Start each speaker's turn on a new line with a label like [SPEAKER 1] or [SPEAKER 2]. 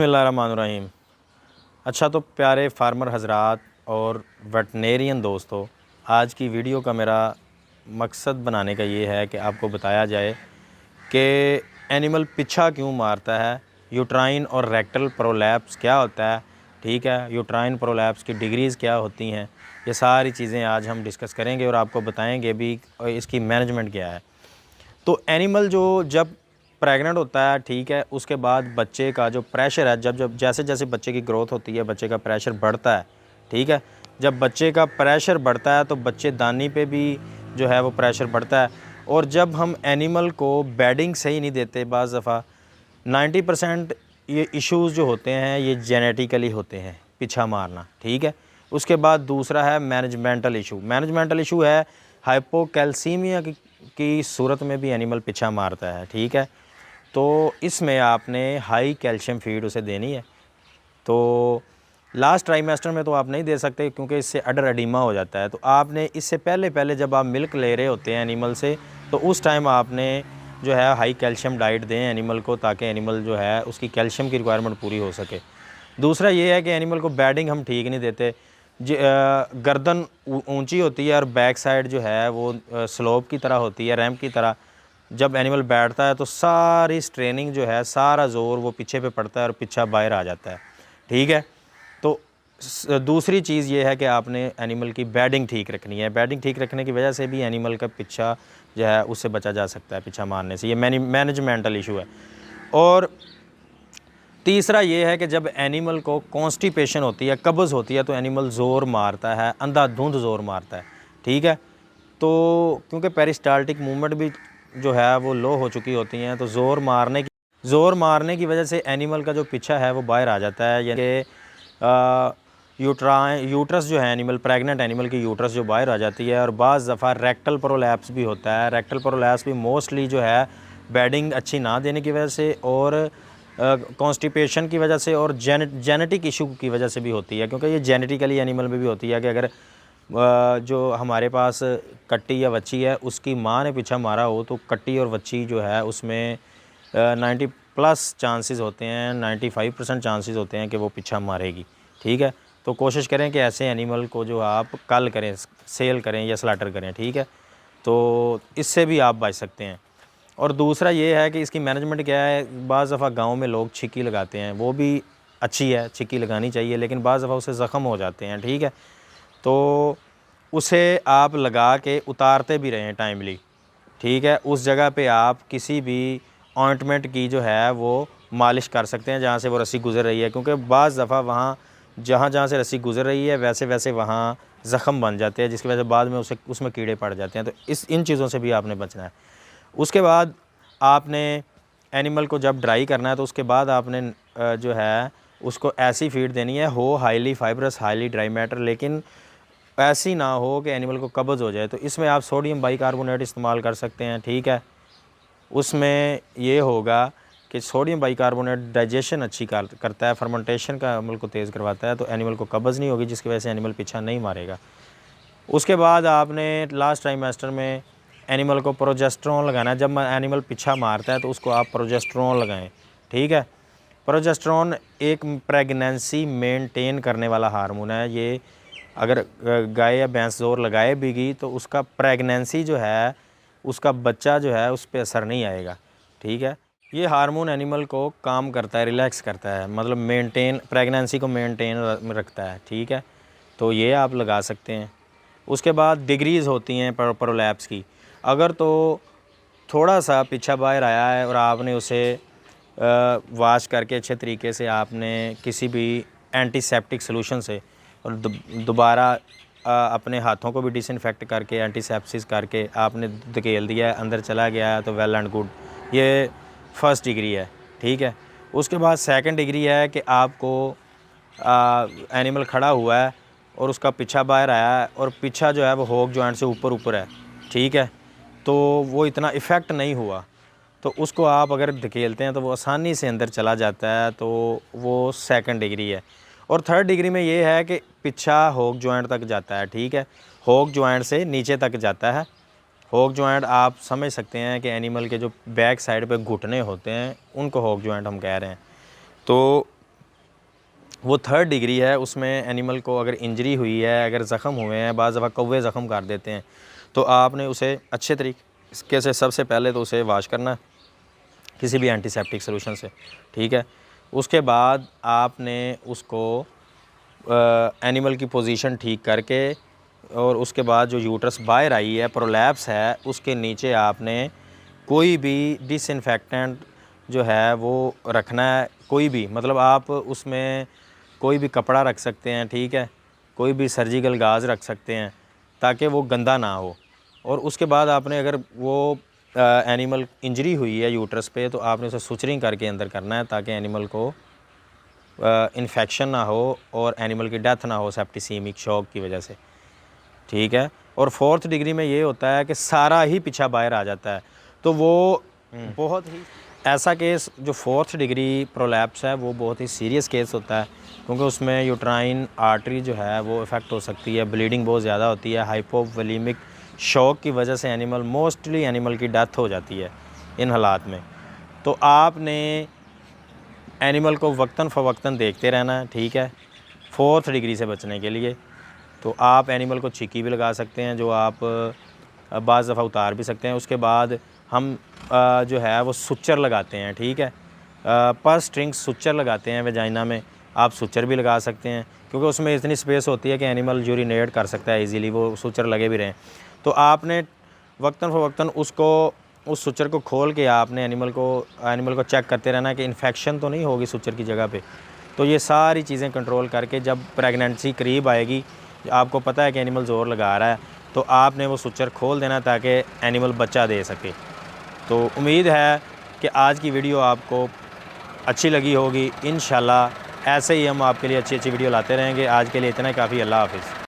[SPEAKER 1] बिस्मिल्लाहिर्रहमानिर्रहीम। अच्छा तो प्यारे फार्मर हजरात और वेटनेरियन दोस्तों, आज की वीडियो का मेरा मकसद बनाने का ये है कि आपको बताया जाए कि एनिमल पीछा क्यों मारता है, यूट्राइन और रेक्टल प्रोलैप्स क्या होता है, ठीक है, यूट्राइन प्रोलैप्स की डिग्रीज़ क्या होती हैं, ये सारी चीज़ें आज हम डिस्कस करेंगे और आपको बताएंगे भी इसकी मैनेजमेंट क्या है। तो एनिमल जो जब प्रेग्नेंट होता है, ठीक है, उसके बाद बच्चे का जो प्रेशर है, जब जैसे जैसे बच्चे की ग्रोथ होती है बच्चे का प्रेशर बढ़ता है, ठीक है। जब बच्चे का प्रेशर बढ़ता है तो बच्चेदानी पे भी जो है वो प्रेशर बढ़ता है। और जब हम एनिमल को बेडिंग सही नहीं देते, बाज़ दफ़ा 90% ये इश्यूज़ जो होते हैं ये जेनेटिकली होते हैं, पीछा मारना, ठीक है। उसके बाद दूसरा है मैनेजमेंटल इशू। मैनेजमेंटल इशू है हाइपोकैल्सीमिया की सूरत में भी एनिमल पीछा मारता है, ठीक है। तो इसमें आपने हाई कैल्शियम फीड उसे देनी है। तो लास्ट ट्राइमेस्टर में तो आप नहीं दे सकते क्योंकि इससे अडर एडिमा हो जाता है। तो आपने इससे पहले जब आप मिल्क ले रहे होते हैं एनिमल से, तो उस टाइम आपने जो है हाई कैल्शियम डाइट दें एनिमल को, ताकि एनिमल जो है उसकी कैल्शियम की रिक्वायरमेंट पूरी हो सके। दूसरा ये है कि एनिमल को बैडिंग हम ठीक नहीं देते। गर्दन ऊंची होती है और बैक साइड जो है वो स्लोप की तरह होती है, रैम्प की तरह। जब एनिमल बैठता है तो सारी स्ट्रेनिंग जो है, सारा ज़ोर वो पीछे पे पड़ता है और पीछा बाहर आ जाता है, ठीक है। तो दूसरी चीज़ ये है कि आपने एनिमल की बैडिंग ठीक रखनी है। बैडिंग ठीक रखने की वजह से भी एनिमल का पीछा जो है उससे बचा जा सकता है, पीछा मारने से। ये मैनेजमेंटल इशू है। और तीसरा ये है कि जब एनिमल को कॉन्स्टिपेशन होती है, कब्ज़ होती है, तो एनिमल ज़ोर मारता है, अंधाधुंध ज़ोर मारता है, ठीक है। तो क्योंकि पेरिस्टाल्टिक मूवमेंट भी जो है वो लो हो चुकी होती हैं, तो ज़ोर मारने की वजह से एनिमल का जो पीछा है वो बाहर आ जाता है। यानी यूट्रस जो है एनिमल, प्रेग्नेंट एनिमल की यूट्रस जो बाहर आ जाती है। और बाज़ दफ़ा रेक्टल प्रोलैप्स भी होता है। रेक्टल प्रोलैप्स भी मोस्टली जो है बेडिंग अच्छी ना देने की वजह से और कॉन्स्टिपेशन की वजह से और जेनेटिक इशू की वजह से भी होती है। क्योंकि ये जेनेटिकली एनिमल में भी होती है कि अगर जो हमारे पास कट्टी या बच्ची है उसकी माँ ने पीछा मारा हो, तो कट्टी और बच्ची जो है उसमें 90+ चांसेस होते हैं, 95% चांसेस होते हैं कि वो पीछा मारेगी, ठीक है। तो कोशिश करें कि ऐसे एनिमल को जो आप कल करें, सेल करें या स्लाटर करें, ठीक है। तो इससे भी आप बच सकते हैं। और दूसरा ये है कि इसकी मैनेजमेंट क्या है, बाज़ दफ़ा गाँव में लोग छिक्की लगाते हैं, वो भी अच्छी है, छिक्की लगानी चाहिए, लेकिन बाज़ दफ़ा उससे ज़ख़म हो जाते हैं, ठीक है। तो उसे आप लगा के उतारते भी रहें टाइमली, ठीक है। उस जगह पे आप किसी भी ऑइंटमेंट की जो है वो मालिश कर सकते हैं जहाँ से वो रस्सी गुज़र रही है, क्योंकि बाज़ दफ़ा वहाँ जहाँ से रस्सी गुज़र रही है वैसे वैसे वहाँ ज़ख़म बन जाते हैं, जिसकी वजह से बाद में उसमें कीड़े पड़ जाते हैं। तो इन चीज़ों से भी आपने बचना है। उसके बाद आपने एनिमल को जब ड्राई करना है तो उसके बाद आपने जो है उसको ऐसी फीड देनी है हो highly fibrous, highly dry matter, लेकिन ऐसी ना हो कि एनिमल को कब्ज़ हो जाए। तो इसमें आप सोडियम बाइकार्बोनेट इस्तेमाल कर सकते हैं, ठीक है। उसमें ये होगा कि सोडियम बाइकार्बोनेट डाइजेशन अच्छी करता है, फर्मेंटेशन का अमल को तेज़ करवाता है, तो एनिमल को कब्ज़ नहीं होगी, जिसकी वजह से एनिमल पीछा नहीं मारेगा। उसके बाद आपने लास्ट ट्राइमेस्टर में एनिमल को प्रोजेस्टेरोन लगाना है। जब एनिमल पीछा मारता है तो उसको आप प्रोजेस्टेरोन लगाएं, ठीक है। प्रोजेस्टेरोन एक प्रेगनेंसी मेंटेन करने वाला हार्मोन है। ये अगर गाय या भैंस ज़ोर लगाए भी तो उसका प्रेगनेंसी जो है, उसका बच्चा जो है उस पर असर नहीं आएगा, ठीक है। ये हार्मोन एनिमल को काम करता है, रिलैक्स करता है, मतलब प्रेगनेंसी को मेंटेन रखता है, ठीक है। तो ये आप लगा सकते हैं। उसके बाद डिग्रीज़ होती हैं प्रोलैप्स की। अगर तो थोड़ा सा पीछा बाहर आया है और आपने उसे वाश करके अच्छे तरीके से आपने किसी भी एंटीसेप्टिक सोल्यूशन से और दोबारा अपने हाथों को भी डिसइंफेक्ट करके एंटीसेप्सिस करके आपने धकेल दिया है, अंदर चला गया है, तो वेल एंड गुड, ये फर्स्ट डिग्री है, ठीक है। उसके बाद सेकंड डिग्री है कि आपको एनिमल खड़ा हुआ है और उसका पीछा बाहर आया है और पीछा जो है वो होक जॉइंट से ऊपर है, ठीक है। तो वो इतना इफ़ेक्ट नहीं हुआ, तो उसको आप अगर धकेलते हैं तो वो आसानी से अंदर चला जाता है, तो वो सेकंड डिग्री है। और थर्ड डिग्री में ये है कि पीछा होक जॉइंट तक जाता है, ठीक है। होक जॉइंट से नीचे तक जाता है। होक जॉइंट आप समझ सकते हैं कि एनिमल के जो बैक साइड पे घुटने होते हैं उनको होक जॉइंट हम कह रहे हैं। तो वो 3rd डिग्री है, उसमें एनिमल को अगर इंजरी हुई है, अगर ज़ख़म हुए हैं, बाज़ दफ़ा कौवे ज़ख़म कर देते हैं, तो आपने उसे अच्छे तरीके से सबसे पहले तो उसे वाश करना है किसी भी एंटीसेप्टिक सॉल्यूशन से, ठीक है। उसके बाद आपने उसको एनिमल की पोजीशन ठीक करके और उसके बाद जो यूट्रस बाहर आई है, प्रोलैप्स है, उसके नीचे आपने कोई भी डिसइंफेक्टेंट जो है वो रखना है। कोई भी मतलब आप उसमें कोई भी कपड़ा रख सकते हैं, ठीक है, कोई भी सर्जिकल गाज रख सकते हैं ताकि वो गंदा ना हो। और उसके बाद आपने अगर वो एनिमल इंजरी हुई है यूट्रस पे, तो आपने उसे सुचरिंग करके अंदर करना है ताकि एनिमल को इन्फेक्शन ना हो और एनिमल की डेथ ना हो सेप्टिसीमिक शॉक की वजह से, ठीक है। और 4th डिग्री में ये होता है कि सारा ही पीछा बाहर आ जाता है, तो वो बहुत ही ऐसा केस जो 4th डिग्री प्रोलैप्स है वो बहुत ही सीरियस केस होता है, क्योंकि उसमें यूट्राइन आर्टरी जो है वो इफ़ेक्ट हो सकती है, ब्लीडिंग बहुत ज़्यादा होती है, हाइपोवोलेमिक शॉक की वजह से मोस्टली एनिमल की डेथ हो जाती है इन हालात में। तो आपने एनिमल को वक्तन फ़वक्तन देखते रहना है, ठीक है, 4th डिग्री से बचने के लिए। तो आप एनिमल को छिक्की भी लगा सकते हैं, जो आप बाज़ दफ़ा उतार भी सकते हैं। उसके बाद हम जो है वो सुच्चर लगाते हैं, ठीक है, पर स्ट्रिंग सुच्चर लगाते हैं वेजाइना में। आप सुच्चर भी लगा सकते हैं क्योंकि उसमें इतनी स्पेस होती है कि एनिमल यूरिनेट कर सकता है इजीली, वो सुच्चर लगे भी रहें। तो आपने वक्तन फ़वक्तन उसको उस सुच्चर को खोल के आपने एनिमल को चेक करते रहना कि इन्फेक्शन तो नहीं होगी सुच्चर की जगह पे। तो ये सारी चीज़ें कंट्रोल करके जब प्रेगनेंसी करीब आएगी, आपको पता है कि एनिमल ज़ोर लगा रहा है, तो आपने वो सुच्चर खोल देना ताकि एनिमल बच्चा दे सके। तो उम्मीद है कि आज की वीडियो आपको अच्छी लगी होगी। इंशाल्लाह ऐसे ही हम आपके लिए अच्छी वीडियो लाते रहेंगे। आज के लिए इतना ही काफ़ी। अल्लाह हाफ़िज़।